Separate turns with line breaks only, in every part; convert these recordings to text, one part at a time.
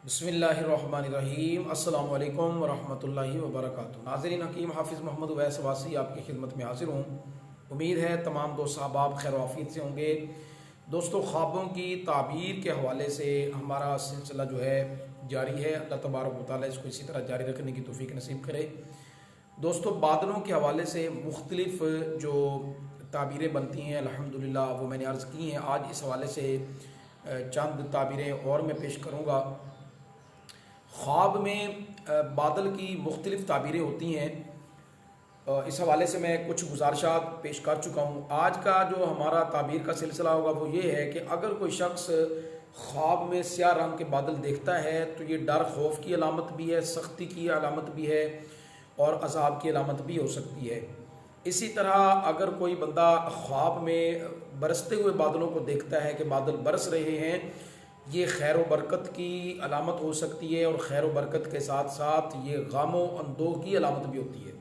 बिस्मिल्लाहिर्रहमानिर्रहीम। अस्सलाम वालेकुम वरहमतुल्लाहि वबरकातुहू। नाज़रीन, हकीम हाफिज़ मोहम्मद उवैस वासी आपकी खिदमत में हाजिर हूँ। उम्मीद है तमाम दोस्त साहब खैर आफियत से होंगे। दोस्तों, ख्वाबों की ताबीर के हवाले से हमारा सिलसिला जो है जारी है। अल्लाह तबारक व तआला इसको इसी तरह जारी रखने की तौफीक नसीब करे। दोस्तों, बादलों के हवाले से मुख्तलिफ जो ताबीरें बनती हैं अल्हम्दुलिल्लाह वो मैंने अर्ज़ की हैं। आज इस हवाले से चंद ताबीरें और मैं पेश करूँगा। ख्वाब में बादल की मुख्तलिफ़ ताबीरें होती हैं। इस हवाले से मैं कुछ गुजारिशात पेश कर चुका हूँ। आज का जो हमारा ताबीर का सिलसिला होगा वो ये है कि अगर कोई शख्स ख्वाब में स्याह रंग के बादल देखता है तो ये डर खौफ की अलामत भी है, सख्ती की अलामत भी है और अज़ाब की अलामत भी हो सकती है। इसी तरह अगर कोई बंदा ख्वाब में बरसते हुए बादलों को देखता है कि बादल बरस रहे हैं, ये खैर व बरकत की अलामत हो सकती है और खैर व बरकत के साथ साथ ये गम व अंदोह की अलामत भी होती है।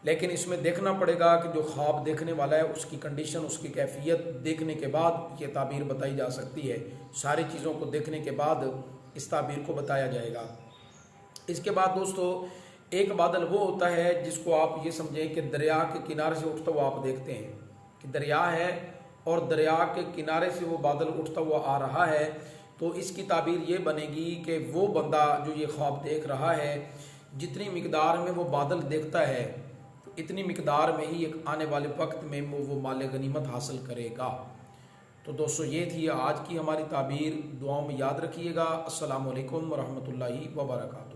लेकिन इसमें देखना पड़ेगा कि जो ख्वाब देखने वाला है उसकी कंडीशन, उसकी कैफियत देखने के बाद ये ताबीर बताई जा सकती है। सारी चीज़ों को देखने के बाद इस ताबीर को बताया जाएगा। इसके बाद दोस्तों, एक बादल वो होता है जिसको आप ये समझें कि दरिया के किनारे से उठता हुआ आप देखते हैं कि दरिया है और दरिया के किनारे से वो बादल उठता हुआ आ रहा है। तो इसकी ताबीर ये बनेगी कि वो बंदा जो ये ख्वाब देख रहा है, जितनी मिकदार में वो बादल देखता है तो इतनी मिकदार में ही एक आने वाले वक्त में वो माल गनीमत हासिल करेगा। तो दोस्तों, ये थी आज की हमारी ताबीर। दुआओं में याद रखिएगा। अस्सलामु अलैकुम वरहमतुल्लाहि वबरकातुहू।